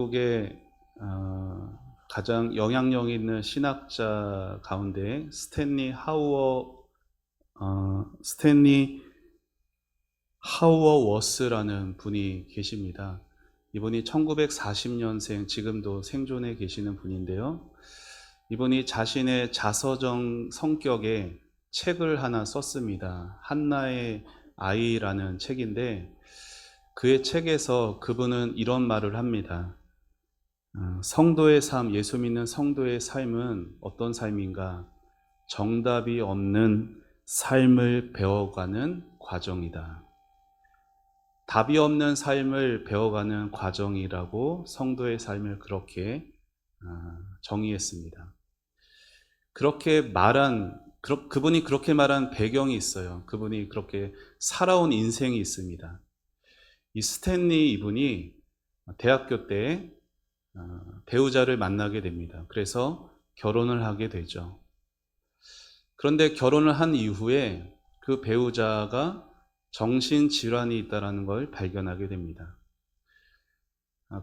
미국의 가장 영향력 있는 신학자 가운데 스탠리 하우어워스라는 분이 계십니다. 이분이 1940년생, 지금도 생존해 계시는 분인데요. 이분이 자신의 자서정 성격에 책을 하나 썼습니다. 한나의 아이라는 책인데, 그의 책에서 그분은 이런 말을 합니다. 성도의 삶, 예수 믿는 성도의 삶은 어떤 삶인가? 정답이 없는 삶을 배워가는 과정이다. 답이 없는 삶을 배워가는 과정이라고 성도의 삶을 그렇게 정의했습니다. 그분이 그렇게 말한 배경이 있어요. 그분이 그렇게 살아온 인생이 있습니다. 이 스탠리 이분이 대학교 때 배우자를 만나게 됩니다. 그래서 결혼을 하게 되죠. 그런데 결혼을 한 이후에 그 배우자가 정신질환이 있다는 걸 발견하게 됩니다.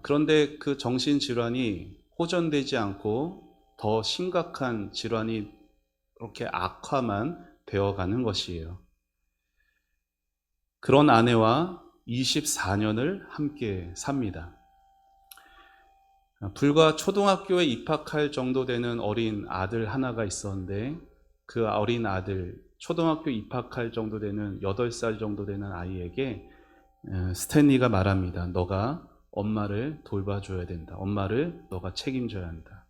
그런데 그 정신질환이 호전되지 않고 더 심각한 질환이 그렇게 악화만 되어가는 것이에요. 그런 아내와 24년을 함께 삽니다. 불과 초등학교에 입학할 정도 되는 어린 아들 하나가 있었는데, 그 어린 아들, 초등학교 입학할 정도 되는 8살 정도 되는 아이에게 스탠리가 말합니다. 너가 엄마를 돌봐줘야 된다. 엄마를 너가 책임져야 한다.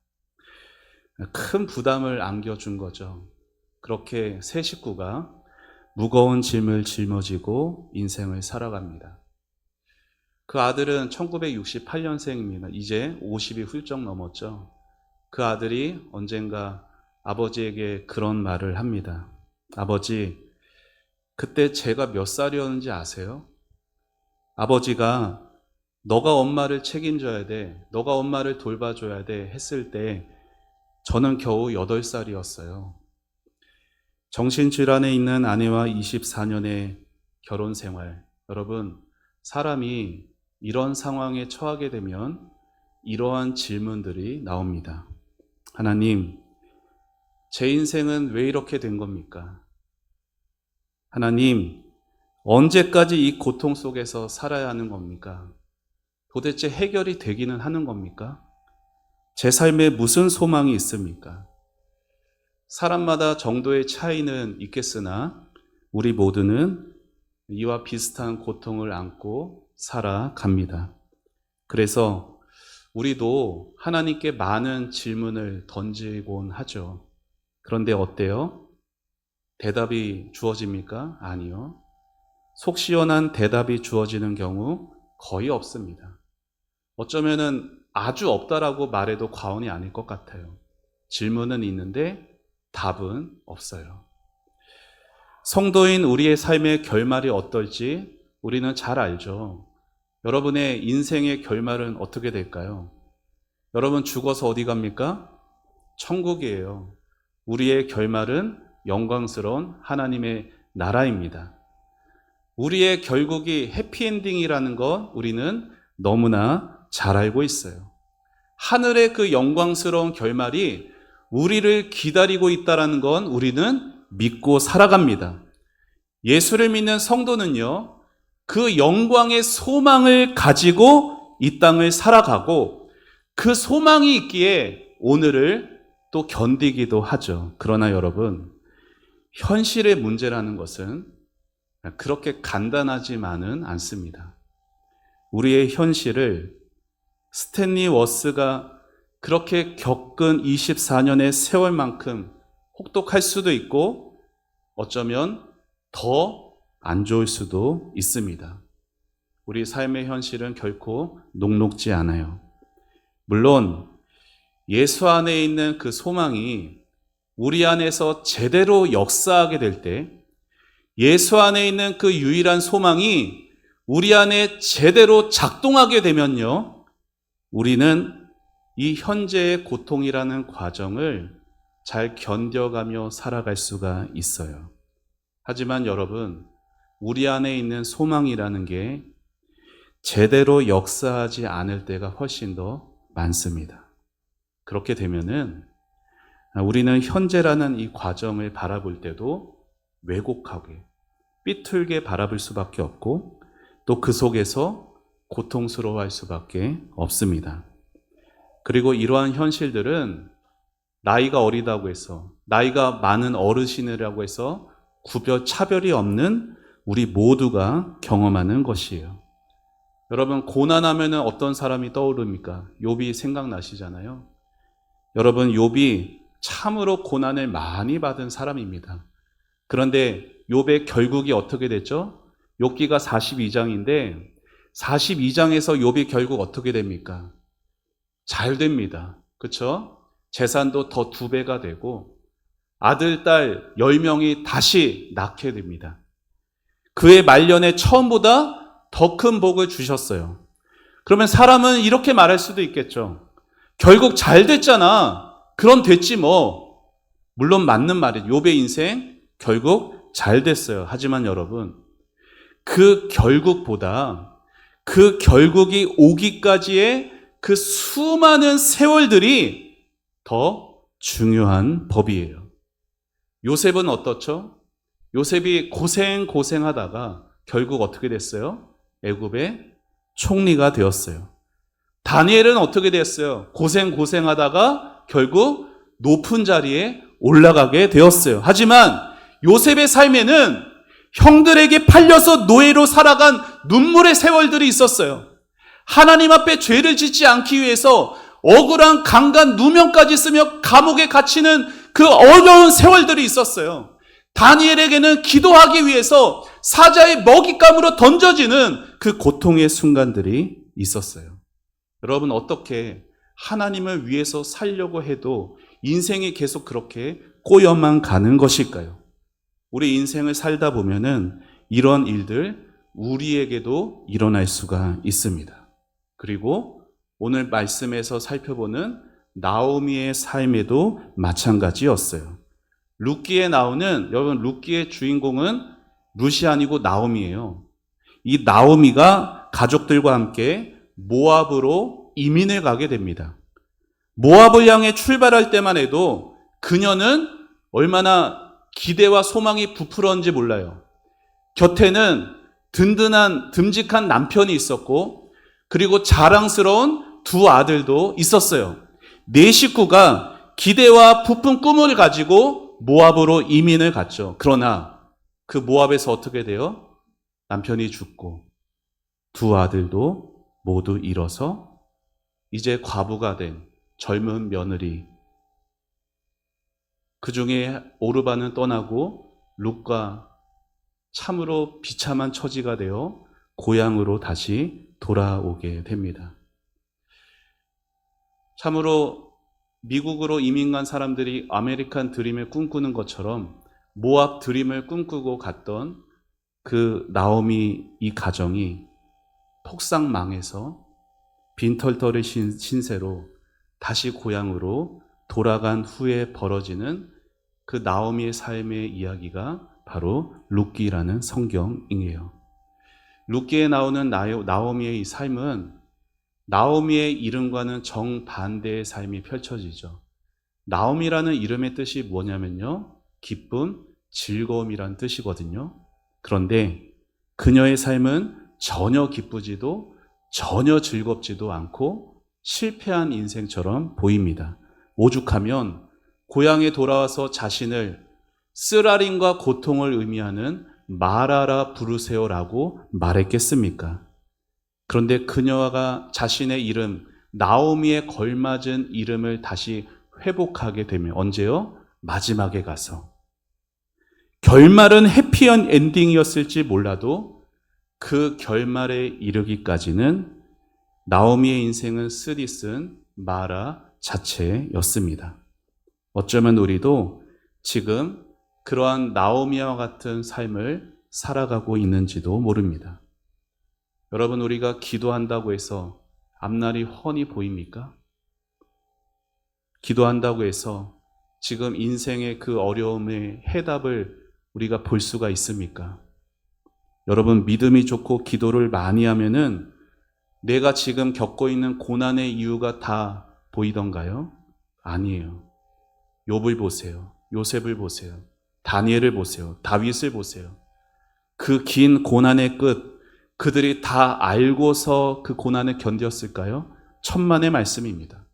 큰 부담을 안겨준 거죠. 그렇게 세 식구가 무거운 짐을 짊어지고 인생을 살아갑니다. 그 아들은 1968년생입니다. 이제 50이 훌쩍 넘었죠. 그 아들이 언젠가 아버지에게 그런 말을 합니다. 아버지, 그때 제가 몇 살이었는지 아세요? 아버지가 너가 엄마를 책임져야 돼, 너가 엄마를 돌봐줘야 돼 했을 때 저는 겨우 8살이었어요. 정신질환에 있는 아내와 24년의 결혼 생활. 여러분, 사람이 이런 상황에 처하게 되면 이러한 질문들이 나옵니다. 하나님, 제 인생은 왜 이렇게 된 겁니까? 하나님, 언제까지 이 고통 속에서 살아야 하는 겁니까? 도대체 해결이 되기는 하는 겁니까? 제 삶에 무슨 소망이 있습니까? 사람마다 정도의 차이는 있겠으나 우리 모두는 이와 비슷한 고통을 안고 살아갑니다. 그래서 우리도 하나님께 많은 질문을 던지곤 하죠. 그런데 어때요? 대답이 주어집니까? 아니요. 속 시원한 대답이 주어지는 경우 거의 없습니다. 어쩌면은 아주 없다라고 말해도 과언이 아닐 것 같아요. 질문은 있는데 답은 없어요. 성도인 우리의 삶의 결말이 어떨지 우리는 잘 알죠. 여러분의 인생의 결말은 어떻게 될까요? 여러분 죽어서 어디 갑니까? 천국이에요. 우리의 결말은 영광스러운 하나님의 나라입니다. 우리의 결국이 해피엔딩이라는 것 우리는 너무나 잘 알고 있어요. 하늘의 그 영광스러운 결말이 우리를 기다리고 있다는 건 우리는 믿고 살아갑니다. 예수를 믿는 성도는요, 그 영광의 소망을 가지고 이 땅을 살아가고 그 소망이 있기에 오늘을 또 견디기도 하죠. 그러나 여러분, 현실의 문제라는 것은 그렇게 간단하지만은 않습니다. 우리의 현실을 스탠리 워스가 그렇게 겪은 24년의 세월만큼 혹독할 수도 있고 어쩌면 더 안 좋을 수도 있습니다. 우리 삶의 현실은 결코 녹록지 않아요. 물론 예수 안에 있는 그 소망이 우리 안에서 제대로 역사하게 될 때, 예수 안에 있는 그 유일한 소망이 우리 안에 제대로 작동하게 되면요, 우리는 이 현재의 고통이라는 과정을 잘 견뎌가며 살아갈 수가 있어요. 하지만 여러분, 우리 안에 있는 소망이라는 게 제대로 역사하지 않을 때가 훨씬 더 많습니다. 그렇게 되면은 우리는 현재라는 이 과정을 바라볼 때도 왜곡하게, 삐뚤게 바라볼 수밖에 없고 또 그 속에서 고통스러워할 수밖에 없습니다. 그리고 이러한 현실들은 나이가 어리다고 해서, 나이가 많은 어르신이라고 해서 차별이 없는 우리 모두가 경험하는 것이에요. 여러분, 고난하면은 어떤 사람이 떠오릅니까? 욥이 생각나시잖아요. 여러분, 욥이 참으로 고난을 많이 받은 사람입니다. 그런데 욥의 결국이 어떻게 됐죠? 욥기가 42장인데 42장에서 욥이 결국 어떻게 됩니까? 잘 됩니다. 그렇죠? 재산도 더 2배가 되고 아들, 딸 10명이 다시 낳게 됩니다. 그의 말년에 처음보다 더 큰 복을 주셨어요. 그러면 사람은 이렇게 말할 수도 있겠죠. 결국 잘 됐잖아. 그럼 됐지 뭐. 물론 맞는 말이에요. 욥의 인생 결국 잘 됐어요. 하지만 여러분, 그 결국보다 그 결국이 오기까지의 그 수많은 세월들이 더 중요한 법이에요. 요셉은 어떻죠? 요셉이 고생하다가 결국 어떻게 됐어요? 애굽의 총리가 되었어요. 다니엘은 어떻게 됐어요? 고생하다가 결국 높은 자리에 올라가게 되었어요. 하지만 요셉의 삶에는 형들에게 팔려서 노예로 살아간 눈물의 세월들이 있었어요. 하나님 앞에 죄를 짓지 않기 위해서 억울한 강간 누명까지 쓰며 감옥에 갇히는 그 어려운 세월들이 있었어요. 다니엘에게는 기도하기 위해서 사자의 먹잇감으로 던져지는 그 고통의 순간들이 있었어요. 여러분, 어떻게 하나님을 위해서 살려고 해도 인생이 계속 그렇게 꼬여만 가는 것일까요? 우리 인생을 살다 보면은 이런 일들 우리에게도 일어날 수가 있습니다. 그리고 오늘 말씀에서 살펴보는 나오미의 삶에도 마찬가지였어요. 룻기에 나오는, 여러분, 룻기의 주인공은 룻이 아니고 나오미예요. 이 나오미가 가족들과 함께 모압으로 이민을 가게 됩니다. 모압을 향해 출발할 때만 해도 그녀는 얼마나 기대와 소망이 부풀었는지 몰라요. 곁에는 든든한 듬직한 남편이 있었고 그리고 자랑스러운 2 아들도 있었어요. 4 식구가 기대와 부푼 꿈을 가지고 모압으로 이민을 갔죠. 그러나 그 모압에서 어떻게 돼요? 남편이 죽고 2 아들도 모두 잃어서 이제 과부가 된 젊은 며느리, 그 중에 오르바는 떠나고 룻과 참으로 비참한 처지가 되어 고향으로 다시 돌아오게 됩니다. 참으로 미국으로 이민 간 사람들이 아메리칸 드림을 꿈꾸는 것처럼 모압 드림을 꿈꾸고 갔던 그 나오미 이 가정이 폭삭 망해서 빈털터리 신세로 다시 고향으로 돌아간 후에 벌어지는 그 나오미의 삶의 이야기가 바로 룻기라는 성경이에요. 룻기에 나오는 나오미의 이 삶은 나오미의 이름과는 정반대의 삶이 펼쳐지죠. 나오미라는 이름의 뜻이 뭐냐면요, 기쁨, 즐거움이란 뜻이거든요. 그런데 그녀의 삶은 전혀 기쁘지도 전혀 즐겁지도 않고 실패한 인생처럼 보입니다. 오죽하면 고향에 돌아와서 자신을 쓰라림과 고통을 의미하는 마라라 부르세요라고 말했겠습니까? 그런데 그녀가 자신의 이름 나오미에 걸맞은 이름을 다시 회복하게 되면 언제요? 마지막에 가서. 결말은 해피한 엔딩이었을지 몰라도 그 결말에 이르기까지는 나오미의 인생은 쓰디쓴 마라 자체였습니다. 어쩌면 우리도 지금 그러한 나오미와 같은 삶을 살아가고 있는지도 모릅니다. 여러분, 우리가 기도한다고 해서 앞날이 훤히 보입니까? 기도한다고 해서 지금 인생의 그 어려움의 해답을 우리가 볼 수가 있습니까? 여러분, 믿음이 좋고 기도를 많이 하면은 내가 지금 겪고 있는 고난의 이유가 다 보이던가요? 아니에요. 욥을 보세요. 요셉을 보세요. 다니엘을 보세요. 다윗을 보세요. 그 긴 고난의 끝, 그들이 다 알고서 그 고난을 견뎠을까요? 천만의 말씀입니다.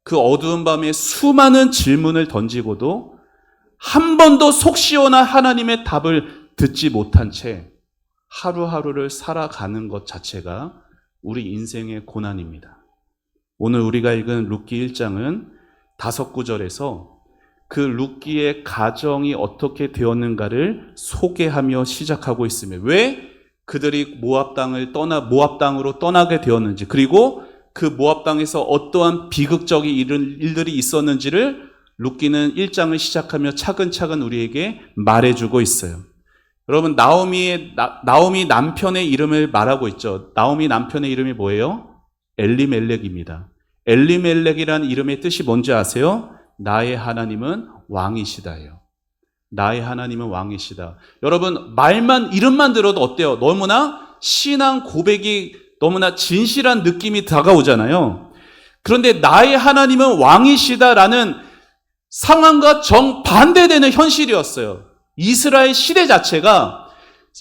그 어두운 밤에 수많은 질문을 던지고도 한 번도 속 시원한 하나님의 답을 듣지 못한 채 하루하루를 살아가는 것 자체가 우리 인생의 고난입니다. 오늘 우리가 읽은 룻기 1장은 5구절에서 그 룻기의 가정이 어떻게 되었는가를 소개하며 시작하고 있습니다. 왜 그들이 모압 땅으로 떠나게 되었는지, 그리고 그 모압 땅에서 어떠한 비극적인 일들이 있었는지를 룻기는 1장을 시작하며 차근차근 우리에게 말해주고 있어요. 여러분, 나오미 남편의 이름을 말하고 있죠. 나오미 남편의 이름이 뭐예요? 엘리멜렉입니다. 엘리멜렉이라는 이름의 뜻이 뭔지 아세요? 나의 하나님은 왕이시다예요. 나의 하나님은 왕이시다. 여러분, 이름만 들어도 어때요? 너무나 신앙 고백이 너무나 진실한 느낌이 다가오잖아요. 그런데 나의 하나님은 왕이시다라는 상황과 정반대되는 현실이었어요. 이스라엘 시대 자체가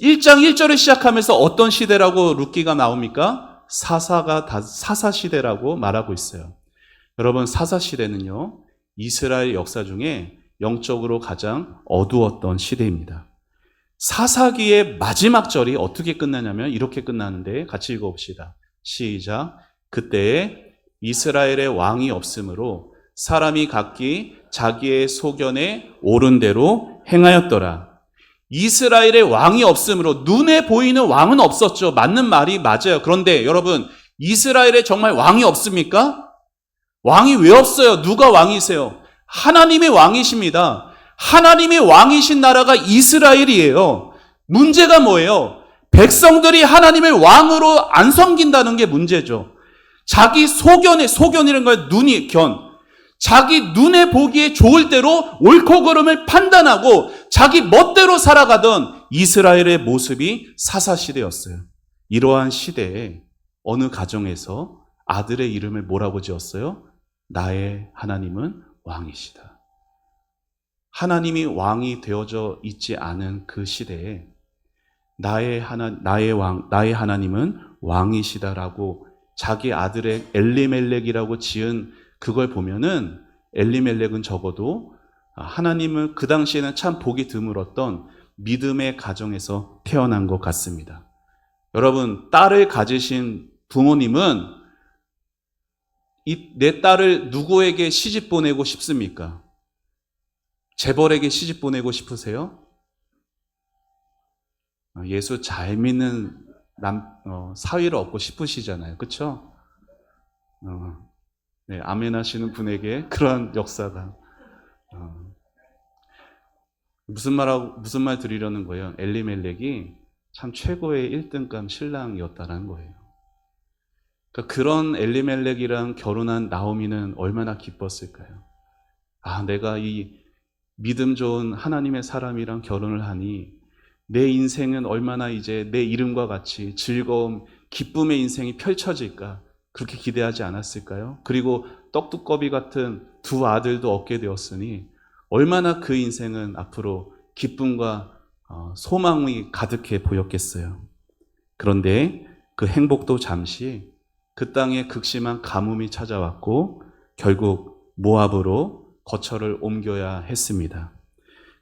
1장 1절을 시작하면서 어떤 시대라고 룻기가 나옵니까? 사사 시대라고 말하고 있어요. 여러분, 사사 시대는요, 이스라엘 역사 중에 영적으로 가장 어두웠던 시대입니다. 사사기의 마지막 절이 어떻게 끝나냐면 이렇게 끝나는데 같이 읽어봅시다. 시작. 그때에 이스라엘의 왕이 없으므로 사람이 각기 자기의 소견에 옳은 대로 행하였더라. 이스라엘의 왕이 없으므로 눈에 보이는 왕은 없었죠. 맞는 말이 맞아요. 그런데 여러분, 이스라엘에 정말 왕이 없습니까? 왕이 왜 없어요? 누가 왕이세요? 하나님의 왕이십니다. 하나님의 왕이신 나라가 이스라엘이에요. 문제가 뭐예요? 백성들이 하나님의 왕으로 안 섬긴다는 게 문제죠. 자기 소견이라는 걸 자기 눈에 보기에 좋을 대로 옳고 그름을 판단하고 자기 멋대로 살아가던 이스라엘의 모습이 사사시대였어요. 이러한 시대에 어느 가정에서 아들의 이름을 뭐라고 지었어요? 나의 하나님은 왕이시다. 하나님이 왕이 되어져 있지 않은 그 시대에 나의 하나님은 왕이시다라고 자기 아들의 엘리멜렉이라고 지은 그걸 보면은 엘리멜렉은 적어도 하나님은 그 당시에는 참 보기 드물었던 믿음의 가정에서 태어난 것 같습니다. 여러분, 딸을 가지신 부모님은 내 딸을 누구에게 시집 보내고 싶습니까? 재벌에게 시집 보내고 싶으세요? 예수 잘 믿는 사위를 얻고 싶으시잖아요. 그렇죠? 네, 아멘 하시는 분에게 그러한 역사가 무슨 말 드리려는 거예요? 엘리멜렉이 참 최고의 1등감 신랑이었다는 거예요. 그러니까 그런 엘리멜렉이랑 결혼한 나오미는 얼마나 기뻤을까요? 내가 이 믿음 좋은 하나님의 사람이랑 결혼을 하니 내 인생은 얼마나 이제 내 이름과 같이 즐거움, 기쁨의 인생이 펼쳐질까? 그렇게 기대하지 않았을까요? 그리고 떡두꺼비 같은 두 아들도 얻게 되었으니 얼마나 그 인생은 앞으로 기쁨과 소망이 가득해 보였겠어요. 그런데 그 행복도 잠시 그 땅에 극심한 가뭄이 찾아왔고 결국 모압으로 거처를 옮겨야 했습니다.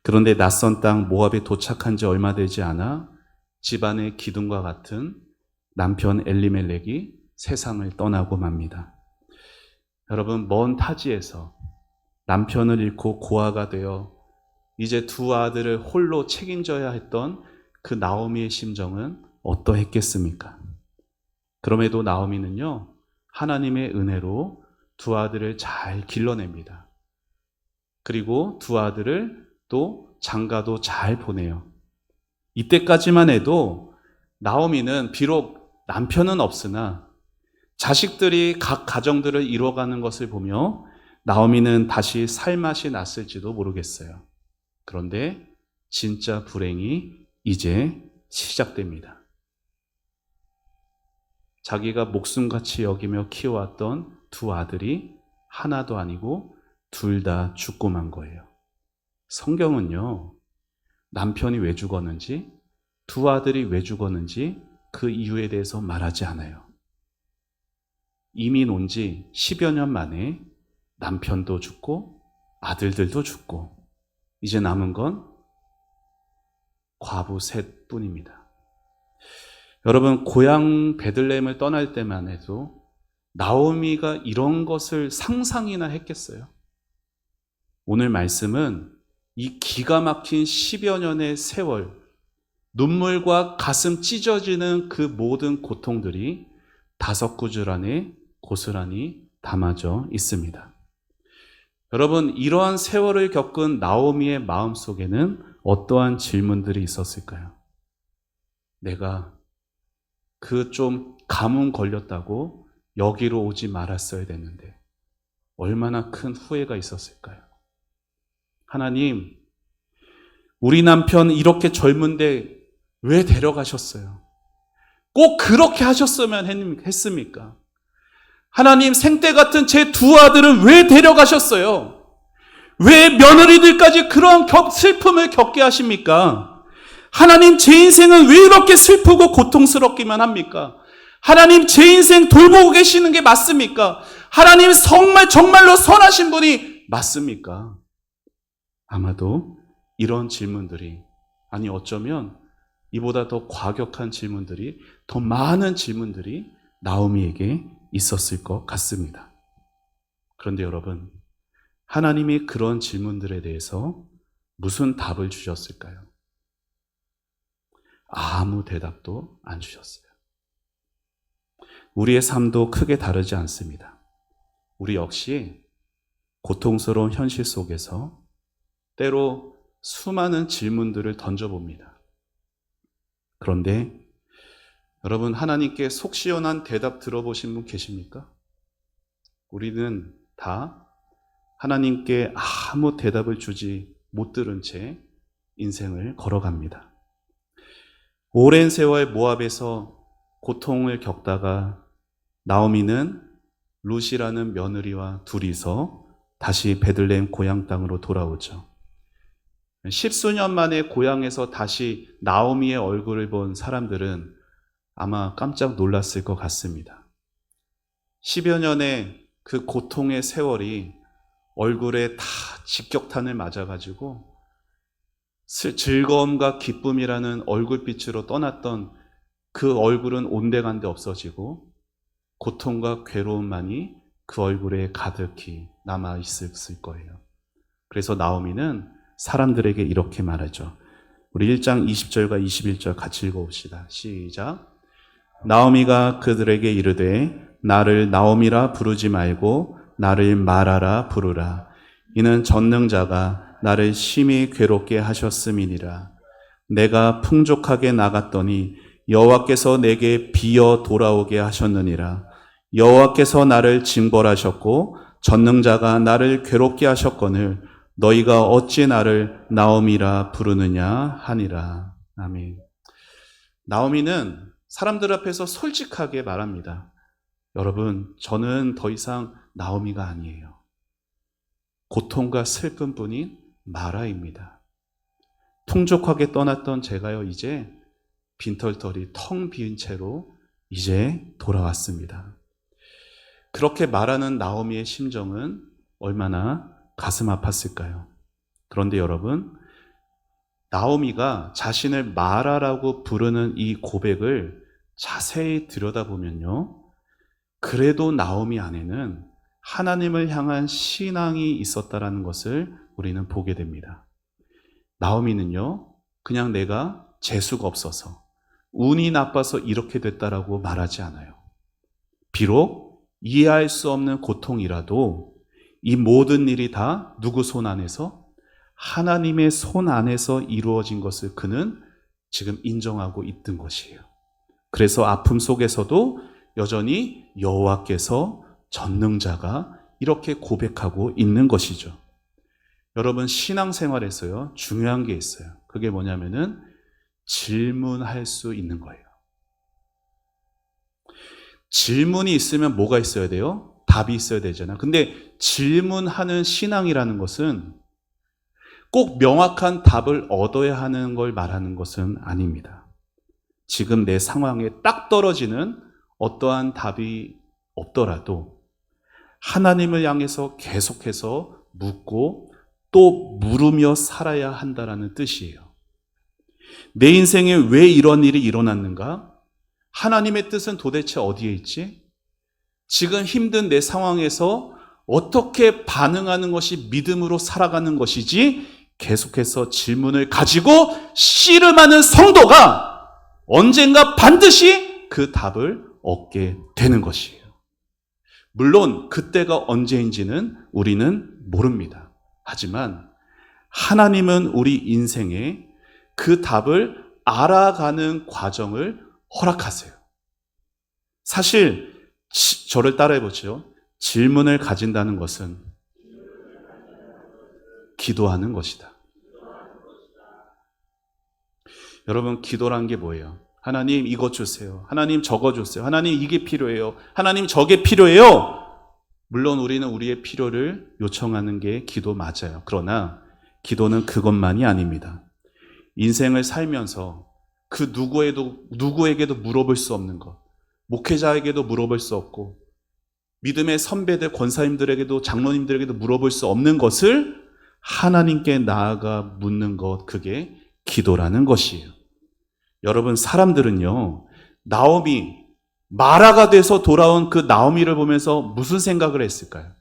그런데 낯선 땅 모압에 도착한 지 얼마 되지 않아 집안의 기둥과 같은 남편 엘리멜렉이 세상을 떠나고 맙니다. 여러분, 먼 타지에서 남편을 잃고 고아가 되어 이제 두 아들을 홀로 책임져야 했던 그 나오미의 심정은 어떠했겠습니까? 그럼에도 나오미는요, 하나님의 은혜로 두 아들을 잘 길러냅니다. 그리고 두 아들을 또 장가도 잘 보내요. 이때까지만 해도 나오미는 비록 남편은 없으나 자식들이 각 가정들을 이뤄가는 것을 보며 나오미는 다시 살맛이 났을지도 모르겠어요. 그런데 진짜 불행이 이제 시작됩니다. 자기가 목숨같이 여기며 키워왔던 두 아들이 하나도 아니고 둘 다 죽고 만 거예요. 성경은요, 남편이 왜 죽었는지, 두 아들이 왜 죽었는지 그 이유에 대해서 말하지 않아요. 이민 온 지 10여 년 만에 남편도 죽고 아들들도 죽고 이제 남은 건 과부 셋 뿐입니다. 여러분, 고향 베들레헴을 떠날 때만 해도 나오미가 이런 것을 상상이나 했겠어요? 오늘 말씀은 이 기가 막힌 10여 년의 세월, 눈물과 가슴 찢어지는 그 모든 고통들이 5구절 안에 고스란히 담아져 있습니다. 여러분, 이러한 세월을 겪은 나오미의 마음속에는 어떠한 질문들이 있었을까요? 내가 그 좀 가뭄 걸렸다고 여기로 오지 말았어야 됐는데 얼마나 큰 후회가 있었을까요? 하나님, 우리 남편 이렇게 젊은데 왜 데려가셨어요? 꼭 그렇게 하셨으면 했습니까? 하나님, 생때 같은 제 두 아들은 왜 데려가셨어요? 왜 며느리들까지 그런 슬픔을 겪게 하십니까? 하나님, 제 인생은 왜 이렇게 슬프고 고통스럽기만 합니까? 하나님, 제 인생 돌보고 계시는 게 맞습니까? 하나님, 정말로 선하신 분이 맞습니까? 아마도 이런 질문들이, 아니 어쩌면 이보다 더 과격한 질문들이, 더 많은 질문들이 나오미에게 있었을 것 같습니다. 그런데 여러분, 하나님이 그런 질문들에 대해서 무슨 답을 주셨을까요? 아무 대답도 안 주셨어요. 우리의 삶도 크게 다르지 않습니다. 우리 역시 고통스러운 현실 속에서 때로 수많은 질문들을 던져봅니다. 그런데 여러분, 하나님께 속 시원한 대답 들어보신 분 계십니까? 우리는 다 하나님께 아무 대답을 주지 못 들은 채 인생을 걸어갑니다. 오랜 세월 모압에서 고통을 겪다가 나오미는 룻이라는 며느리와 둘이서 다시 베들레헴 고향 땅으로 돌아오죠. 10수년 만에 고향에서 다시 나오미의 얼굴을 본 사람들은 아마 깜짝 놀랐을 것 같습니다. 10여 년의 그 고통의 세월이 얼굴에 다 직격탄을 맞아가지고 즐거움과 기쁨이라는 얼굴빛으로 떠났던 그 얼굴은 온데간데 없어지고 고통과 괴로움만이 그 얼굴에 가득히 남아있을 거예요. 그래서 나오미는 사람들에게 이렇게 말하죠. 우리 1장 20절과 21절 같이 읽어봅시다. 시작. 나오미가 그들에게 이르되 나를 나오미라 부르지 말고 나를 마라라 부르라. 이는 전능자가 나를 심히 괴롭게 하셨음이니라. 내가 풍족하게 나갔더니 여호와께서 내게 비어 돌아오게 하셨느니라. 여호와께서 나를 징벌하셨고 전능자가 나를 괴롭게 하셨거늘 너희가 어찌 나를 나오미라 부르느냐 하니라. 아멘. 나오미는 사람들 앞에서 솔직하게 말합니다. 여러분, 저는 더 이상 나오미가 아니에요. 고통과 슬픔뿐인 마라입니다. 풍족하게 떠났던 제가요, 이제 빈털터리 텅 빈 채로 이제 돌아왔습니다. 그렇게 말하는 나오미의 심정은 얼마나 가슴 아팠을까요? 그런데 여러분, 나오미가 자신을 마라라고 부르는 이 고백을 자세히 들여다보면요, 그래도 나오미 안에는 하나님을 향한 신앙이 있었다라는 것을 우리는 보게 됩니다. 나오미는요, 그냥 내가 재수가 없어서, 운이 나빠서 이렇게 됐다라고 말하지 않아요. 비록 이해할 수 없는 고통이라도 이 모든 일이 다 누구 손 안에서? 하나님의 손 안에서 이루어진 것을 그는 지금 인정하고 있던 것이에요. 그래서 아픔 속에서도 여전히 여호와께서 전능자가 이렇게 고백하고 있는 것이죠. 여러분, 신앙생활에서요, 중요한 게 있어요. 그게 뭐냐면은 질문할 수 있는 거예요. 질문이 있으면 뭐가 있어야 돼요? 답이 있어야 되잖아. 근데 질문하는 신앙이라는 것은 꼭 명확한 답을 얻어야 하는 걸 말하는 것은 아닙니다. 지금 내 상황에 딱 떨어지는 어떠한 답이 없더라도 하나님을 향해서 계속해서 묻고 또 물으며 살아야 한다라는 뜻이에요. 내 인생에 왜 이런 일이 일어났는가? 하나님의 뜻은 도대체 어디에 있지? 지금 힘든 내 상황에서 어떻게 반응하는 것이 믿음으로 살아가는 것이지? 계속해서 질문을 가지고 씨름하는 성도가 언젠가 반드시 그 답을 얻게 되는 것이에요. 물론 그때가 언제인지는 우리는 모릅니다. 하지만 하나님은 우리 인생에 그 답을 알아가는 과정을 허락하세요. 사실 저를 따라해 보죠. 질문을 가진다는 것은 기도하는 것이다. 여러분, 기도란 게 뭐예요? 하나님 이것 주세요. 하나님 저거 주세요. 하나님 이게 필요해요. 하나님 저게 필요해요. 물론 우리는 우리의 필요를 요청하는 게 기도 맞아요. 그러나 기도는 그것만이 아닙니다. 인생을 살면서 그 누구에게도 물어볼 수 없는 것, 목회자에게도 물어볼 수 없고 믿음의 선배들, 권사님들에게도 장로님들에게도 물어볼 수 없는 것을 하나님께 나아가 묻는 것, 그게 기도라는 것이에요. 여러분, 사람들은요, 나오미, 마라가 돼서 돌아온 그 나오미를 보면서 무슨 생각을 했을까요?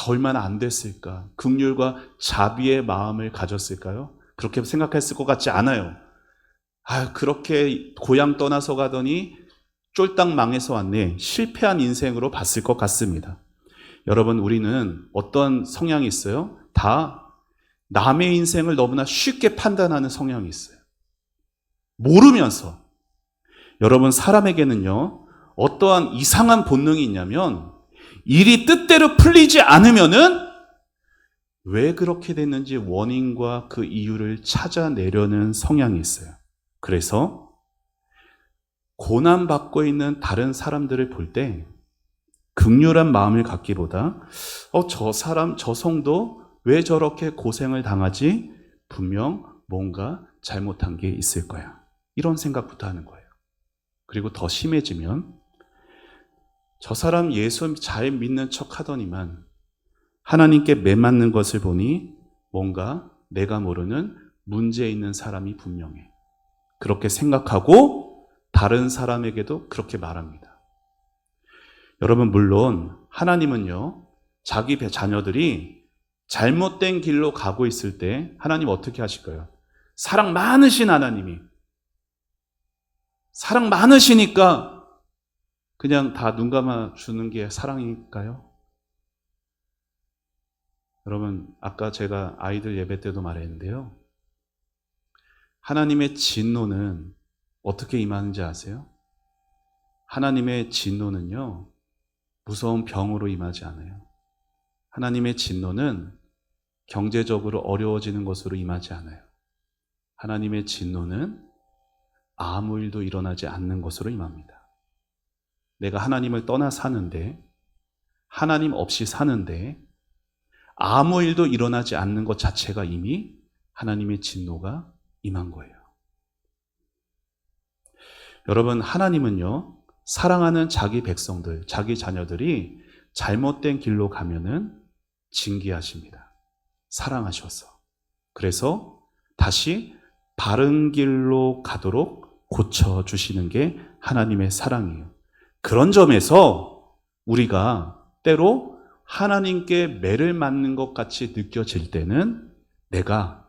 얼마나 안 됐을까? 긍휼과 자비의 마음을 가졌을까요? 그렇게 생각했을 것 같지 않아요. 그렇게 고향 떠나서 가더니 쫄딱 망해서 왔네. 실패한 인생으로 봤을 것 같습니다. 여러분, 우리는 어떤 성향이 있어요? 다 남의 인생을 너무나 쉽게 판단하는 성향이 있어요. 모르면서. 여러분, 사람에게는요, 어떠한 이상한 본능이 있냐면 일이 뜻대로 풀리지 않으면은 왜 그렇게 됐는지 원인과 그 이유를 찾아내려는 성향이 있어요. 그래서 고난받고 있는 다른 사람들을 볼 때 긍휼한 마음을 갖기보다 저 사람, 저 성도 왜 저렇게 고생을 당하지? 분명 뭔가 잘못한 게 있을 거야. 이런 생각부터 하는 거예요. 그리고 더 심해지면 저 사람 예수 잘 믿는 척 하더니만 하나님께 매맞는 것을 보니 뭔가 내가 모르는 문제 있는 사람이 분명해. 그렇게 생각하고 다른 사람에게도 그렇게 말합니다. 여러분, 물론 하나님은요, 자기 자녀들이 잘못된 길로 가고 있을 때 하나님 어떻게 하실까요? 사랑 많으신 하나님이, 사랑 많으시니까 그냥 다 눈 감아 주는 게 사랑일까요? 여러분, 아까 제가 아이들 예배 때도 말했는데요, 하나님의 진노는 어떻게 임하는지 아세요? 하나님의 진노는요, 무서운 병으로 임하지 않아요. 하나님의 진노는 경제적으로 어려워지는 것으로 임하지 않아요. 하나님의 진노는 아무 일도 일어나지 않는 것으로 임합니다. 내가 하나님을 떠나 사는데, 하나님 없이 사는데 아무 일도 일어나지 않는 것 자체가 이미 하나님의 진노가 임한 거예요. 여러분, 하나님은요, 사랑하는 자기 백성들, 자기 자녀들이 잘못된 길로 가면은 징계하십니다. 사랑하셔서. 그래서 다시 바른 길로 가도록 고쳐주시는 게 하나님의 사랑이에요. 그런 점에서 우리가 때로 하나님께 매를 맞는 것 같이 느껴질 때는 내가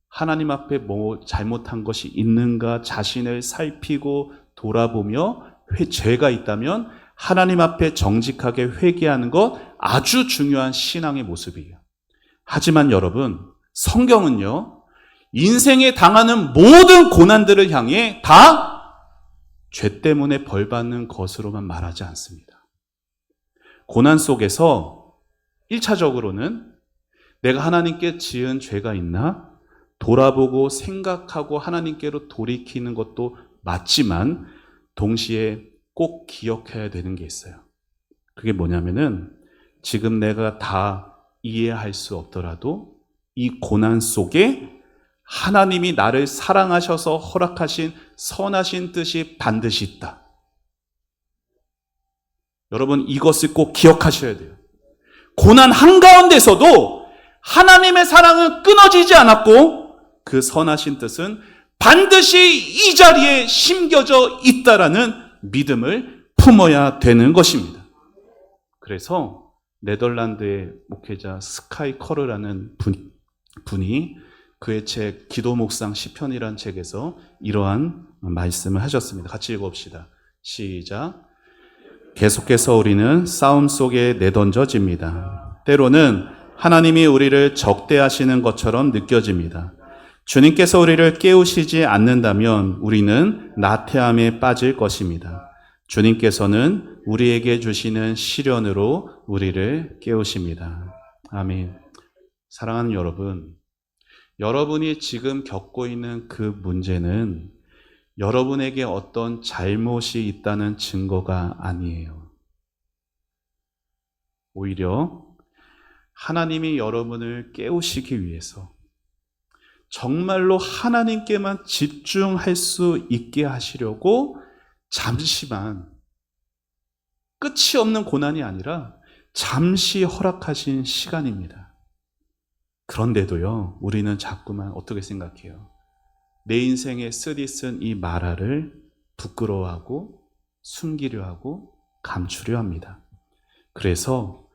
하나님 앞에 뭐 잘못한 것이 있는가 자신을 살피고 돌아보며 죄가 있다면 하나님 앞에 정직하게 회개하는 것, 아주 중요한 신앙의 모습이에요. 하지만 여러분, 성경은요, 인생에 당하는 모든 고난들을 향해 다 죄 때문에 벌받는 것으로만 말하지 않습니다. 고난 속에서 1차적으로는 내가 하나님께 지은 죄가 있나 돌아보고 생각하고 하나님께로 돌이키는 것도 맞지만, 동시에 꼭 기억해야 되는 게 있어요. 그게 뭐냐면은 지금 내가 다 이해할 수 없더라도 이 고난 속에 하나님이 나를 사랑하셔서 허락하신 선하신 뜻이 반드시 있다. 여러분, 이것을 꼭 기억하셔야 돼요. 고난 한가운데서도 하나님의 사랑은 끊어지지 않았고 그 선하신 뜻은 반드시 이 자리에 심겨져 있다라는 믿음을 품어야 되는 것입니다. 그래서 네덜란드의 목회자 스카이 커르라는 분이 그의 책 기도 묵상 시편이라는 책에서 이러한 말씀을 하셨습니다. 같이 읽어봅시다. 시작. 계속해서 우리는 싸움 속에 내던져집니다. 때로는 하나님이 우리를 적대하시는 것처럼 느껴집니다. 주님께서 우리를 깨우시지 않는다면 우리는 나태함에 빠질 것입니다. 주님께서는 우리에게 주시는 시련으로 우리를 깨우십니다. 아멘. 사랑하는 여러분, 여러분이 지금 겪고 있는 그 문제는 여러분에게 어떤 잘못이 있다는 증거가 아니에요. 오히려 하나님이 여러분을 깨우시기 위해서 정말로 하나님께만 집중할 수 있게 하시려고 잠시만, 끝이 없는 고난이 아니라 잠시 허락하신 시간입니다. 그런데도요, 우리는 자꾸만 어떻게 생각해요? 내 인생에 쓰디쓴 이 마라를 부끄러워하고 숨기려 하고 감추려 합니다. 그래서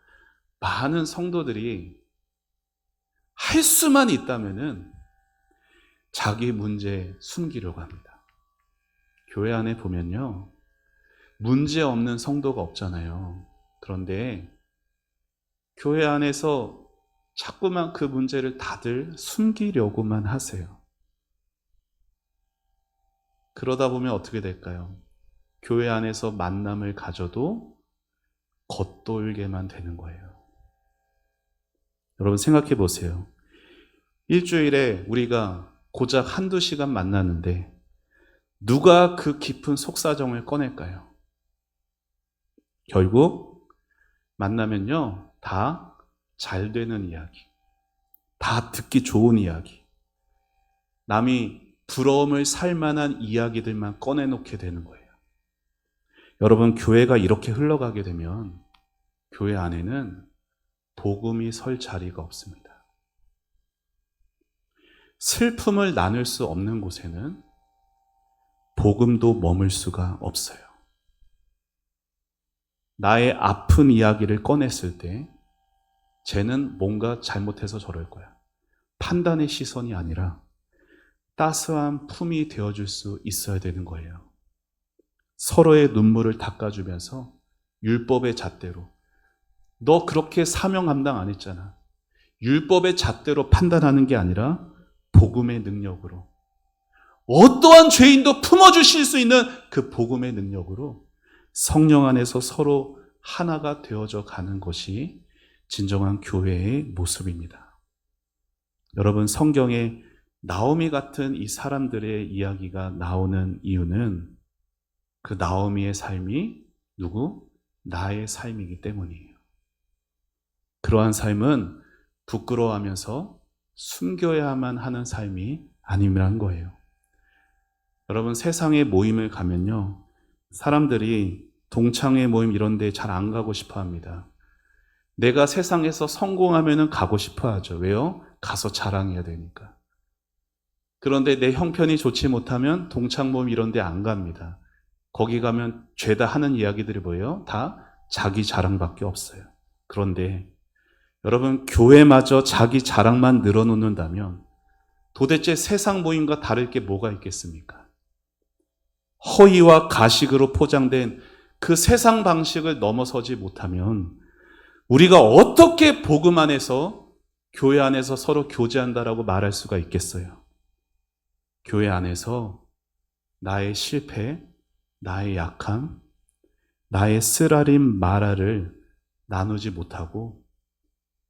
많은 성도들이 할 수만 있다면은 자기 문제 숨기려고 합니다. 교회 안에 보면요, 문제 없는 성도가 없잖아요. 그런데 교회 안에서 자꾸만 그 문제를 다들 숨기려고만 하세요. 그러다 보면 어떻게 될까요? 교회 안에서 만남을 가져도 겉돌게만 되는 거예요. 여러분 생각해 보세요. 일주일에 우리가 고작 한두 시간 만나는데 누가 그 깊은 속사정을 꺼낼까요? 결국 만나면요, 다 잘 되는 이야기, 다 듣기 좋은 이야기, 남이 부러움을 살 만한 이야기들만 꺼내놓게 되는 거예요. 여러분, 교회가 이렇게 흘러가게 되면 교회 안에는 복음이 설 자리가 없습니다. 슬픔을 나눌 수 없는 곳에는 복음도 머물 수가 없어요. 나의 아픈 이야기를 꺼냈을 때 쟤는 뭔가 잘못해서 저럴 거야. 판단의 시선이 아니라 따스한 품이 되어줄 수 있어야 되는 거예요. 서로의 눈물을 닦아주면서 율법의 잣대로, 너 그렇게 사명 감당 안 했잖아. 율법의 잣대로 판단하는 게 아니라 복음의 능력으로, 어떠한 죄인도 품어주실 수 있는 그 복음의 능력으로 성령 안에서 서로 하나가 되어져 가는 것이 진정한 교회의 모습입니다. 여러분, 성경에 나오미 같은 이 사람들의 이야기가 나오는 이유는 그 나오미의 삶이 누구? 나의 삶이기 때문이에요. 그러한 삶은 부끄러워하면서 숨겨야만 하는 삶이 아니란 거예요. 여러분, 세상의 모임을 가면요, 사람들이 동창회 모임 이런 데 잘 안 가고 싶어 합니다. 내가 세상에서 성공하면 가고 싶어 하죠. 왜요? 가서 자랑해야 되니까. 그런데 내 형편이 좋지 못하면 동창 모임 이런 데 안 갑니다. 거기 가면 죄다 하는 이야기들이 뭐예요? 다 자기 자랑밖에 없어요. 그런데 여러분, 교회마저 자기 자랑만 늘어놓는다면 도대체 세상 모임과 다를 게 뭐가 있겠습니까? 허위와 가식으로 포장된 그 세상 방식을 넘어서지 못하면 우리가 어떻게 복음 안에서, 교회 안에서 서로 교제한다라고 말할 수가 있겠어요? 교회 안에서 나의 실패, 나의 약함, 나의 쓰라린 마라를 나누지 못하고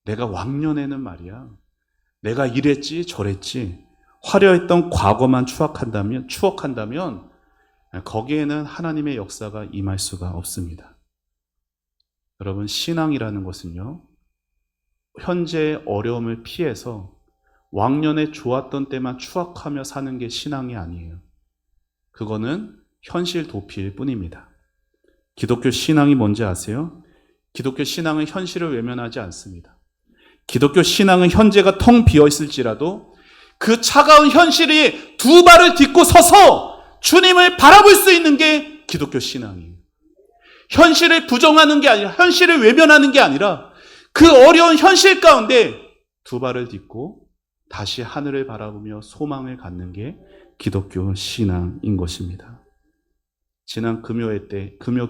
내가 왕년에는 말이야, 내가 이랬지 저랬지 화려했던 과거만 추억한다면 거기에는 하나님의 역사가 임할 수가 없습니다. 여러분, 신앙이라는 것은요, 현재의 어려움을 피해서 왕년에 좋았던 때만 추억하며 사는 게 신앙이 아니에요. 그거는 현실 도피일 뿐입니다. 기독교 신앙이 뭔지 아세요? 기독교 신앙은 현실을 외면하지 않습니다. 기독교 신앙은 현재가 텅 비어 있을지라도 그 차가운 현실이 두 발을 딛고 서서 주님을 바라볼 수 있는 게 기독교 신앙이에요. 현실을 부정하는 게 아니라, 현실을 외면하는 게 아니라 그 어려운 현실 가운데 두 발을 딛고 다시 하늘을 바라보며 소망을 갖는 게 기독교 신앙인 것입니다. 지난 금요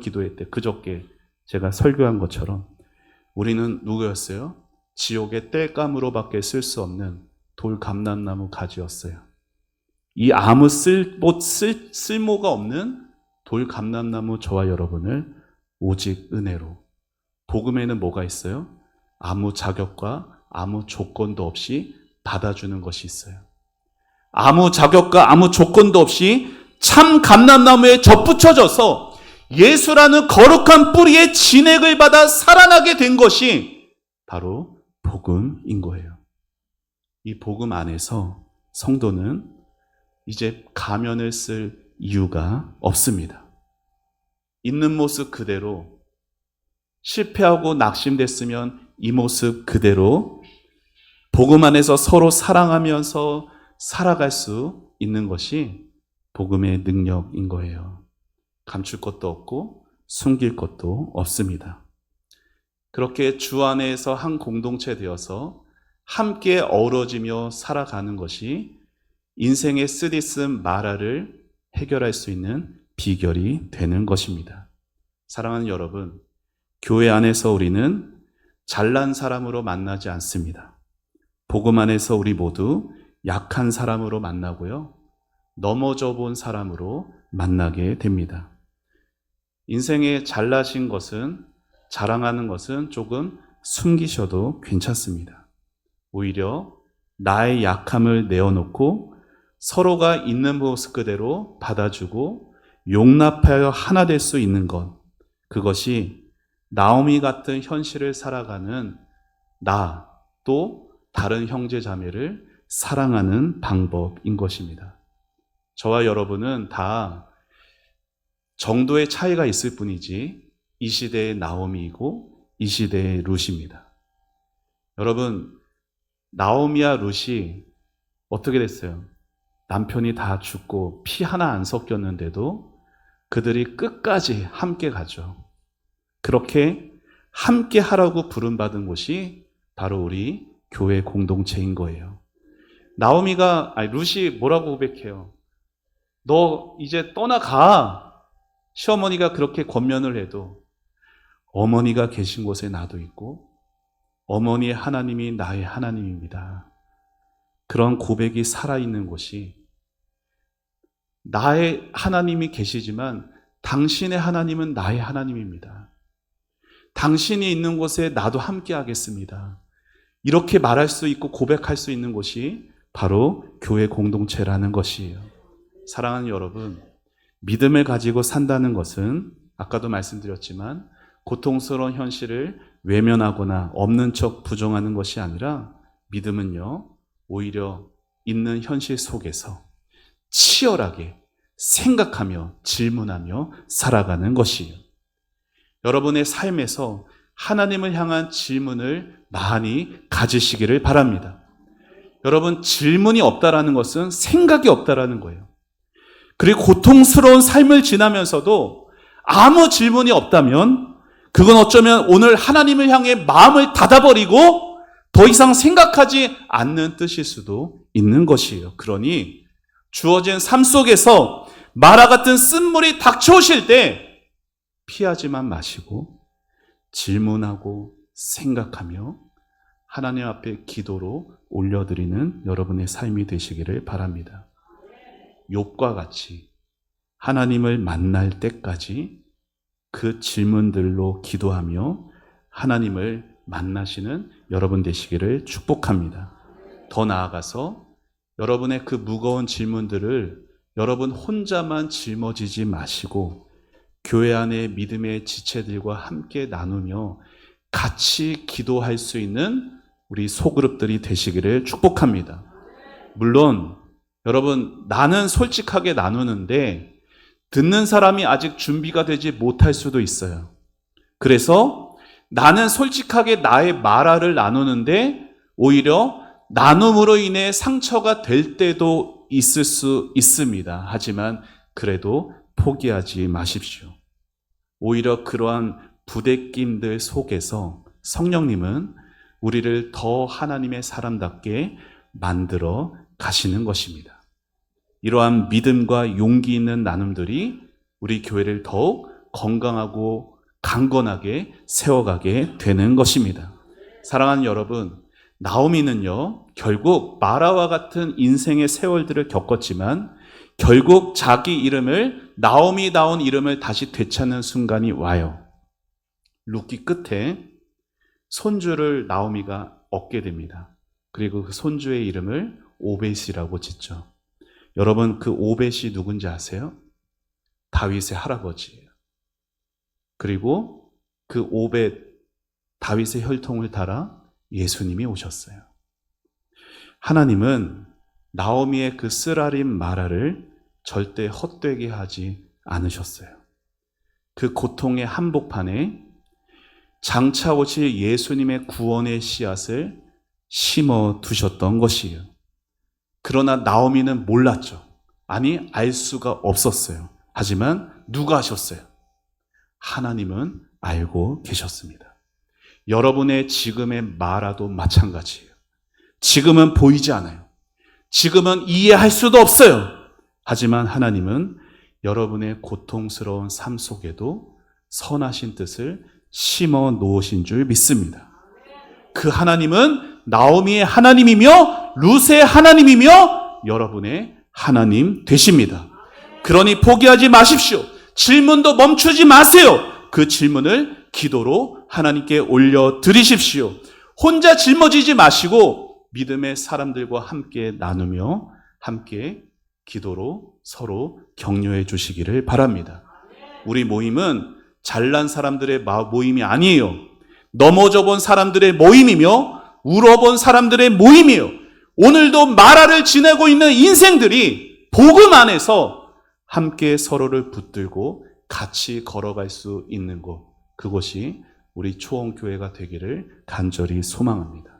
기도회 때 그저께 제가 설교한 것처럼 우리는 누구였어요? 지옥의 땔감으로밖에 쓸 수 없는 돌감람나무 가지였어요. 이 아무 쓸모가 없는 돌감람나무 저와 여러분을 오직 은혜로, 복음에는 뭐가 있어요? 아무 자격과 아무 조건도 없이 받아주는 것이 있어요. 아무 자격과 아무 조건도 없이 참 감람나무에 접붙여져서 예수라는 거룩한 뿌리의 진액을 받아 살아나게 된 것이 바로 복음인 거예요. 이 복음 안에서 성도는 이제 가면을 쓸 이유가 없습니다. 있는 모습 그대로, 실패하고 낙심됐으면 이 모습 그대로 복음 안에서 서로 사랑하면서 살아갈 수 있는 것이 복음의 능력인 거예요. 감출 것도 없고 숨길 것도 없습니다. 그렇게 주 안에서 한 공동체 되어서 함께 어우러지며 살아가는 것이 인생의 쓰디쓴 마라를 해결할 수 있는 비결이 되는 것입니다. 사랑하는 여러분, 교회 안에서 우리는 잘난 사람으로 만나지 않습니다. 복음 안에서 우리 모두 약한 사람으로 만나고요, 넘어져 본 사람으로 만나게 됩니다. 인생에 잘나신 것은, 자랑하는 것은 조금 숨기셔도 괜찮습니다. 오히려 나의 약함을 내어놓고 서로가 있는 모습 그대로 받아주고 용납하여 하나 될 수 있는 것, 그것이 나오미 같은 현실을 살아가는 나, 또 다른 형제 자매를 사랑하는 방법인 것입니다. 저와 여러분은 다 정도의 차이가 있을 뿐이지 이 시대의 나오미이고 이 시대의 룻입니다. 여러분, 나오미와 룻이 어떻게 됐어요? 남편이 다 죽고 피 하나 안 섞였는데도 그들이 끝까지 함께 가죠. 그렇게 함께 하라고 부름받은 곳이 바로 우리 교회 공동체인 거예요. 룻이 뭐라고 고백해요? 너 이제 떠나가. 시어머니가 그렇게 권면을 해도 어머니가 계신 곳에 나도 있고 어머니의 하나님이 나의 하나님입니다. 그런 고백이 살아있는 곳이, 나의 하나님이 계시지만 당신의 하나님은 나의 하나님입니다. 당신이 있는 곳에 나도 함께 하겠습니다. 이렇게 말할 수 있고 고백할 수 있는 곳이 바로 교회 공동체라는 것이에요. 사랑하는 여러분, 믿음을 가지고 산다는 것은 아까도 말씀드렸지만 고통스러운 현실을 외면하거나 없는 척 부정하는 것이 아니라, 믿음은요, 오히려 있는 현실 속에서 치열하게 생각하며 질문하며 살아가는 것이에요. 여러분의 삶에서 하나님을 향한 질문을 많이 가지시기를 바랍니다. 여러분, 질문이 없다라는 것은 생각이 없다라는 거예요. 그리고 고통스러운 삶을 지나면서도 아무 질문이 없다면 그건 어쩌면 오늘 하나님을 향해 마음을 닫아버리고 더 이상 생각하지 않는 뜻일 수도 있는 것이에요. 그러니 주어진 삶 속에서 마라 같은 쓴물이 닥쳐오실 때 피하지만 마시고 질문하고 생각하며 하나님 앞에 기도로 올려드리는 여러분의 삶이 되시기를 바랍니다. 욥과 같이 하나님을 만날 때까지 그 질문들로 기도하며 하나님을 만나시는 여러분 되시기를 축복합니다. 더 나아가서 여러분의 그 무거운 질문들을 여러분 혼자만 짊어지지 마시고 교회 안의 믿음의 지체들과 함께 나누며 같이 기도할 수 있는 우리 소그룹들이 되시기를 축복합니다. 물론 여러분, 나는 솔직하게 나누는데 듣는 사람이 아직 준비가 되지 못할 수도 있어요. 그래서 나는 솔직하게 나의 말화를 나누는데 오히려 나눔으로 인해 상처가 될 때도 있을 수 있습니다. 하지만 그래도 포기하지 마십시오. 오히려 그러한 부대낌들 속에서 성령님은 우리를 더 하나님의 사람답게 만들어 가시는 것입니다. 이러한 믿음과 용기 있는 나눔들이 우리 교회를 더욱 건강하고 강건하게 세워가게 되는 것입니다. 사랑하는 여러분, 나오미는요, 결국 마라와 같은 인생의 세월들을 겪었지만 결국 자기 이름을, 나오미다운 이름을 다시 되찾는 순간이 와요. 룻기 끝에 손주를 나오미가 얻게 됩니다. 그리고 그 손주의 이름을 오벳이라고 짓죠. 여러분, 그 오벳이 누군지 아세요? 다윗의 할아버지예요. 그리고 그 오벳, 다윗의 혈통을 따라 예수님이 오셨어요. 하나님은 나오미의 그 쓰라린 마라를 절대 헛되게 하지 않으셨어요. 그 고통의 한복판에 장차 오실 예수님의 구원의 씨앗을 심어 두셨던 것이에요. 그러나 나오미는 몰랐죠. 아니, 알 수가 없었어요. 하지만 누가 하셨어요? 하나님은 알고 계셨습니다. 여러분의 지금의 마라도 마찬가지예요. 지금은 보이지 않아요. 지금은 이해할 수도 없어요. 하지만 하나님은 여러분의 고통스러운 삶 속에도 선하신 뜻을 심어 놓으신 줄 믿습니다. 그 하나님은 나오미의 하나님이며 룻의 하나님이며 여러분의 하나님 되십니다. 그러니 포기하지 마십시오. 질문도 멈추지 마세요. 그 질문을 기도로 하나님께 올려드리십시오. 혼자 짊어지지 마시고 믿음의 사람들과 함께 나누며 함께 기도로 서로 격려해 주시기를 바랍니다. 우리 모임은 잘난 사람들의 모임이 아니에요. 넘어져 본 사람들의 모임이며 울어본 사람들의 모임이에요. 오늘도 마라를 지내고 있는 인생들이 복음 안에서 함께 서로를 붙들고 같이 걸어갈 수 있는 곳, 그곳이 우리 초원교회가 되기를 간절히 소망합니다.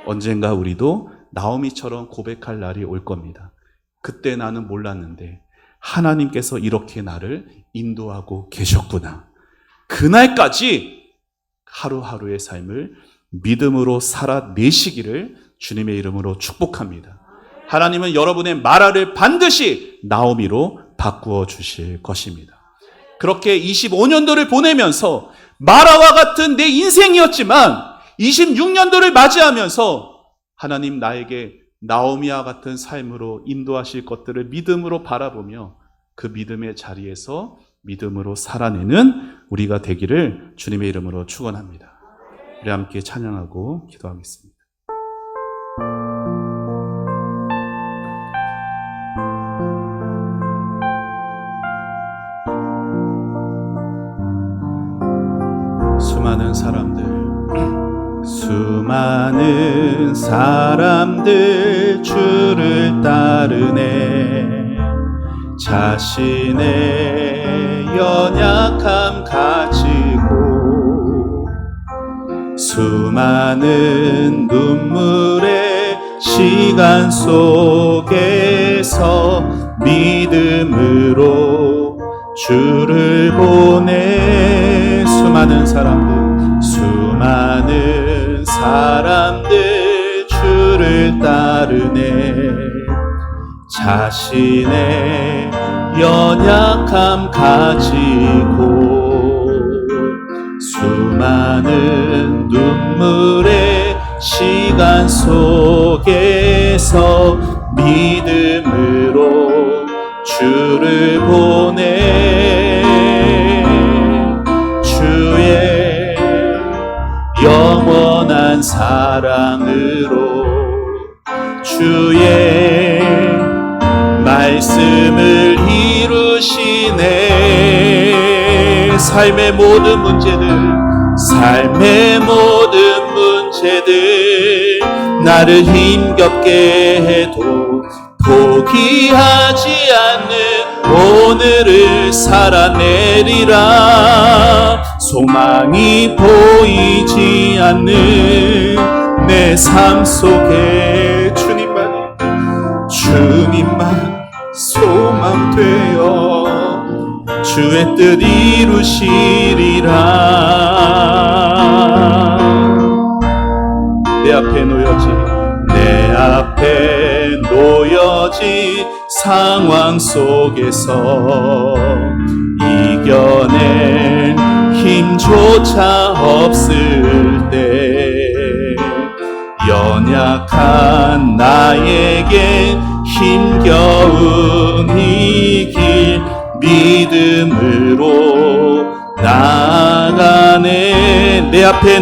언젠가 우리도 나오미처럼 고백할 날이 올 겁니다. 그때 나는 몰랐는데 하나님께서 이렇게 나를 인도하고 계셨구나. 그날까지 하루하루의 삶을 믿음으로 살아내시기를 주님의 이름으로 축복합니다. 하나님은 여러분의 마라를 반드시 나오미로 바꾸어 주실 것입니다. 그렇게 25년도를 보내면서 마라와 같은 내 인생이었지만 26년도를 맞이하면서 하나님 나에게 나오미와 같은 삶으로 인도하실 것들을 믿음으로 바라보며 그 믿음의 자리에서 믿음으로 살아내는 우리가 되기를 주님의 이름으로 축원합니다. 우리 함께 찬양하고 기도하겠습니다. 수많은 사람들 주를 따르네. 자신의 연약함 가지고 수많은 눈물의 시간 속에서 믿음으로 주를 보내. 수많은 사람들 주를 따르네. 자신의 연약함 가지고 수많은 눈물의 시간 속에서 믿음으로 주를 보내. 주의 영원한 사랑으로 주의 말씀을 이루시네. 삶의 모든 문제들 나를 힘겹게 해도 포기하지 않는 오늘을 살아내리라. 소망이 보이지 않는 내 삶 속에 주님만 소망되어 주의 뜻 이루시리라. 내 앞에 놓여진 상황 속에서 이겨낼 힘조차 없을 때 연약한 나에게 힘겨운 이 길 믿음으로 나아가네. 내 앞에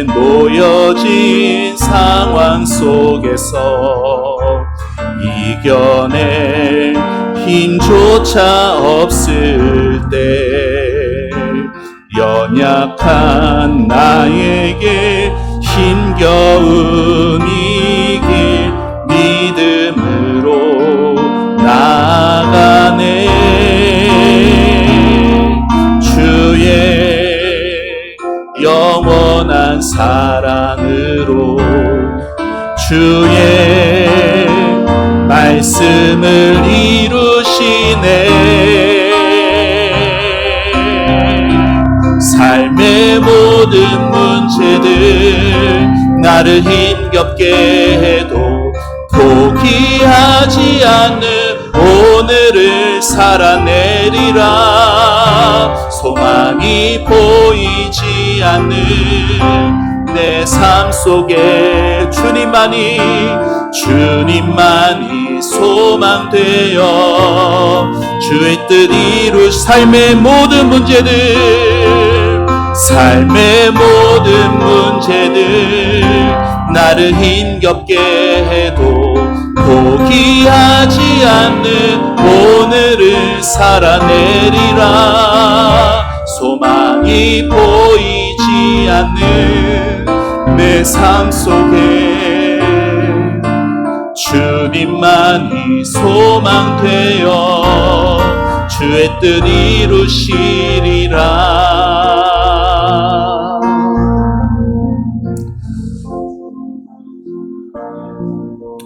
놓여진 상황 속에서 이겨낼 힘조차 없을 때 연약한 나에게 힘겨운 이 길 믿음으로 나아가네. 주의 영원한 사랑으로 주의 말씀을 이루시네. 삶의 모든 문제들 나를 힘겹게 해도 포기하지 않는 오늘을 살아내리라. 소망이 보이지 않는 내 삶 속에 주님만이 소망되어 주의 뜻 이룰 삶의 모든 문제들 나를 힘겹게 해도 포기하지 않는 오늘을 살아내리라. 소망이 보이지 않는 내 삶 속에 주님만이 소망되어 주의 뜻 이루시리라.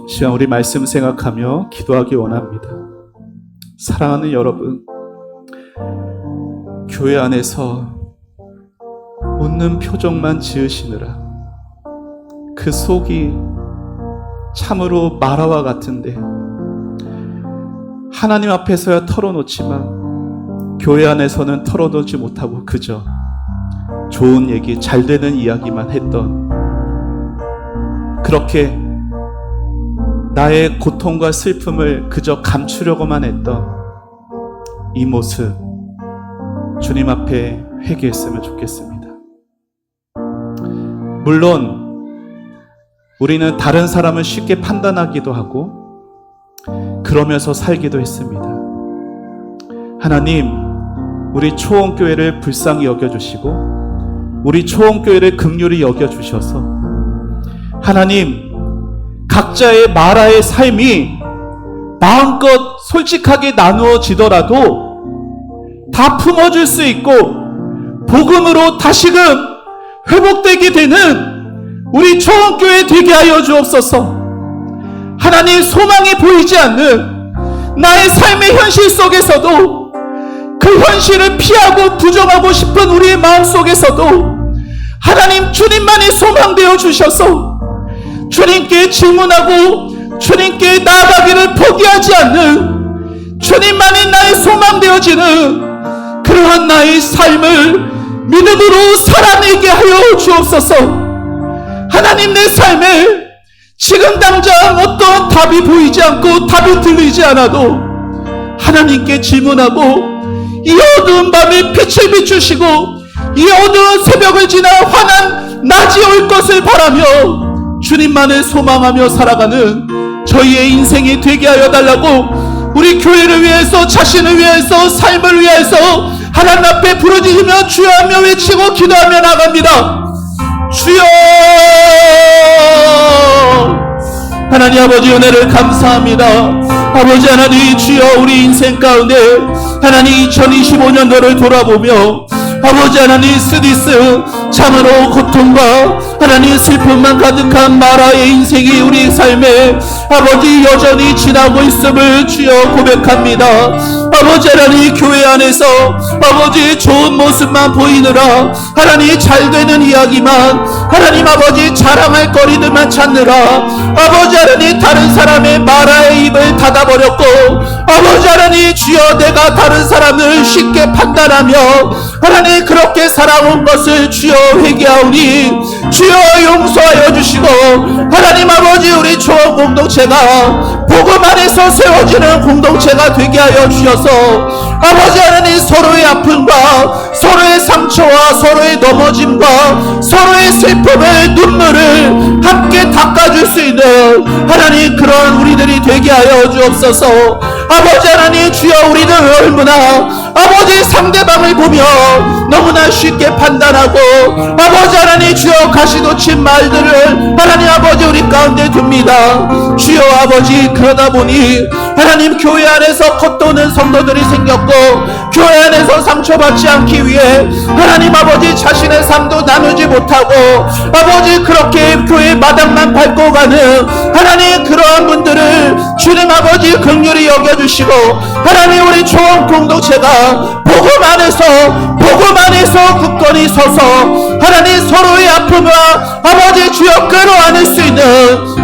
시간 우리 말씀 생각하며 기도하기 원합니다. 사랑하는 여러분, 교회 안에서 웃는 표정만 지으시느라 그 속이 참으로 마라와 같은데 하나님 앞에서야 털어놓지만 교회 안에서는 털어놓지 못하고 그저 좋은 얘기, 잘 되는 이야기만 했던, 그렇게 나의 고통과 슬픔을 그저 감추려고만 했던 이 모습 주님 앞에 회개했으면 좋겠습니다. 물론 우리는 다른 사람을 쉽게 판단하기도 하고 그러면서 살기도 했습니다. 하나님, 우리 초원교회를 불쌍히 여겨주시고 우리 초원교회를 긍휼히 여겨주셔서 하나님, 각자의 마라의 삶이 마음껏 솔직하게 나누어지더라도 다 품어줄 수 있고 복음으로 다시금 회복되게 되는 우리 초원교회 되게 하여 주옵소서. 하나님, 소망이 보이지 않는 나의 삶의 현실 속에서도 그 현실을 피하고 부정하고 싶은 우리의 마음 속에서도 하나님, 주님만이 소망되어 주셔서 주님께 질문하고 주님께 나아가기를 포기하지 않는 주님만이 나의 소망되어지는 그러한 나의 삶을 믿음으로 살아내게 하여 주옵소서. 하나님, 내 삶에 지금 당장 어떤 답이 보이지 않고 답이 들리지 않아도 하나님께 질문하고 이 어두운 밤에 빛을 비추시고 이 어두운 새벽을 지나 환한 낮이 올 것을 바라며 주님만을 소망하며 살아가는 저희의 인생이 되게 하여 달라고 우리 교회를 위해서, 자신을 위해서, 삶을 위해서 하나님 앞에 부르짖으며 주여 하며 외치고 기도하며 나갑니다. 주여! 하나님 아버지 은혜를 감사합니다. 아버지 하나님, 주여 우리 인생 가운데 하나님 2025년도를 돌아보며 아버지 하나님, 스디스 참으로 고통과 하나님 슬픔만 가득한 마라의 인생이 우리 삶에 아버지 여전히 지나고 있음을 주여 고백합니다. 아버지 하나님, 교회 안에서 아버지 좋은 모습만 보이느라 하나님 잘되는 이야기만 하나님 아버지 자랑할 거리들만 찾느라 아버지 하나님 다른 사람의 마라의 입을 닫아버렸고 아버지 하나님, 주여 내가 다른 사람을 쉽게 판단하며 하나님 그렇게 살아온 것을 주여 회개하오니 주여 용서하여 주시고 하나님 아버지, 우리 조원 공동체가 복음 안에서 세워지는 공동체가 되게 하여 주셔서 아버지 하나님, 서로의 아픔과 서로의 상처와 서로의 넘어짐과 서로의 슬픔을, 눈물을 함께 닦아줄 수 있는 하나님 그런 우리들이 되게 하여 주옵소서. 아버지 하나님, 주여 우리는 얼마나 아버지 상대방을 보며 너무나 쉽게 판단하고 아버지 하나님, 주여 가시돋친 말들을 하나님 아버지 우리 가운데 둡니다. 주여 아버지, 그러다 보니 하나님 교회 안에서 겉도는 성도들이 생겼고 교회 안에서 상처받지 않기 위해 하나님 아버지 자신의 삶도 나누지 못하고 아버지 그렇게 교회 마당만 밟고 가는 하나님 그러한 분들을 주님 아버지 긍휼히 여겨주시고 하나님 우리 조원 공동체가 복음 안에서 굳건히 서서 하나님 서로의 아픔과 아버지 주여 끌어안을 수 있는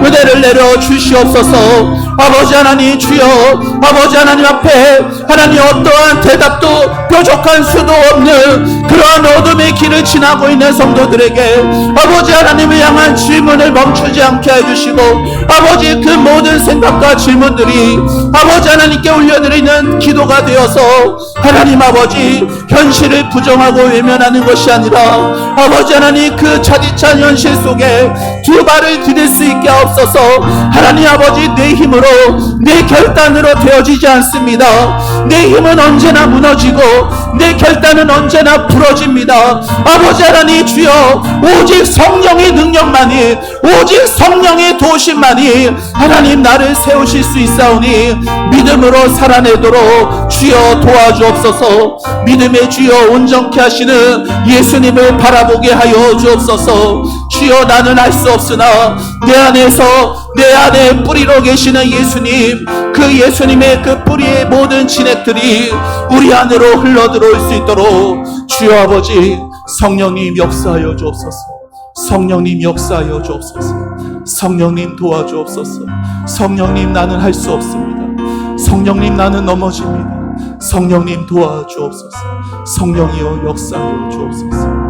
은혜를 내려 주시옵소서. 아버지 하나님, 주여 아버지 하나님 앞에 하나님 어떠한 대답도 뾰족한 수도 없는 그러한 어둠의 길을 지나고 있는 성도들에게 아버지 하나님을 향한 질문을 멈추지 않게 해주시고 아버지 그 모든 생각과 질문들이 아버지 하나님께 올려드리는 기도가 되어서 하나님 아버지 현실을 부정하고 외면하는 것이 아니라 아버지 하나님 그 차디찬 현실 속에 두 발을 디딜 수 있게 하옵소서. 하나님 아버지, 내 힘으로 내 결단으로 되어지지 않습니다. 내 힘은 언제나 무너지고 내 결단은 언제나 부러집니다. 아버지 하나님, 주여 오직 성령의 능력만이, 오직 성령의 도우심만이 하나님 나를 세우실 수 있사오니 믿음으로 살아내도록 주여 도와주옵소서. 믿음의 주여 온전케 하시는 예수님을 바라보게 하여 주옵소서. 주여 나는 알 수 없으나 내 안에 뿌리로 계시는 예수님, 그 예수님의 그 뿌리의 모든 진액들이 우리 안으로 흘러들어올 수 있도록 주여 아버지 성령님 역사하여 주옵소서. 성령님 역사하여 주옵소서. 성령님 도와주옵소서. 성령님 나는 할 수 없습니다. 성령님 나는 넘어집니다. 성령님 도와주옵소서. 성령이여 역사하여 주옵소서.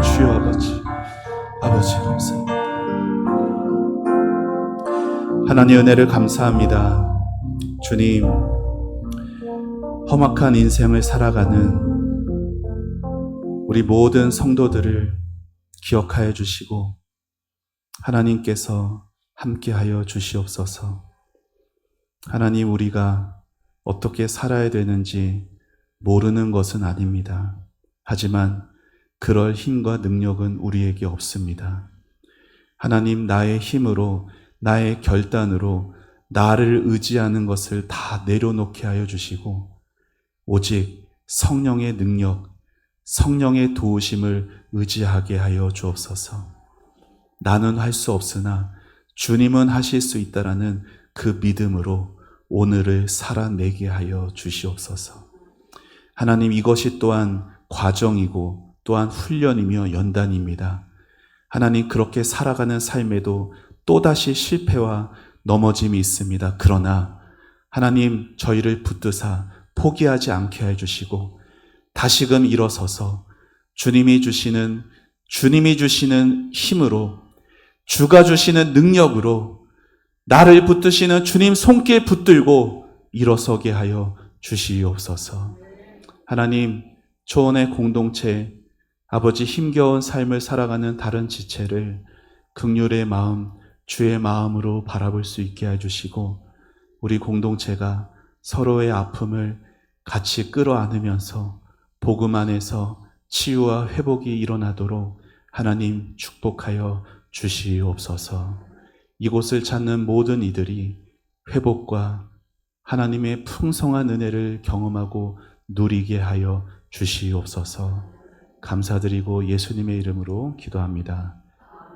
주여 아버지 감사합니다. 하나님 은혜를 감사합니다. 주님, 험악한 인생을 살아가는 우리 모든 성도들을 기억하여 주시고 하나님께서 함께하여 주시옵소서. 하나님, 우리가 어떻게 살아야 되는지 모르는 것은 아닙니다. 하지만 그럴 힘과 능력은 우리에게 없습니다. 하나님, 나의 힘으로, 나의 결단으로 나를 의지하는 것을 다 내려놓게 하여 주시고 오직 성령의 능력, 성령의 도우심을 의지하게 하여 주옵소서. 나는 할 수 없으나 주님은 하실 수 있다라는 그 믿음으로 오늘을 살아내게 하여 주시옵소서. 하나님, 이것이 또한 과정이고 또한 훈련이며 연단입니다. 하나님, 그렇게 살아가는 삶에도 또다시 실패와 넘어짐이 있습니다. 그러나 하나님, 저희를 붙드사 포기하지 않게 해주시고 다시금 일어서서 주님이 주시는 힘으로, 주가 주시는 능력으로 나를 붙드시는 주님 손길 붙들고 일어서게 하여 주시옵소서. 하나님, 초원의 공동체, 아버지 힘겨운 삶을 살아가는 다른 지체를 긍휼의 마음, 주의 마음으로 바라볼 수 있게 해주시고 우리 공동체가 서로의 아픔을 같이 끌어안으면서 복음 안에서 치유와 회복이 일어나도록 하나님 축복하여 주시옵소서. 이곳을 찾는 모든 이들이 회복과 하나님의 풍성한 은혜를 경험하고 누리게 하여 주시옵소서. 감사드리고 예수님의 이름으로 기도합니다.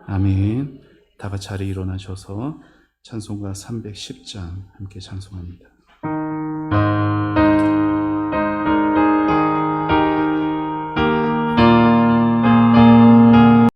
아멘. 다 같이 자리에 일어나셔서 찬송가 310장 함께 찬송합니다.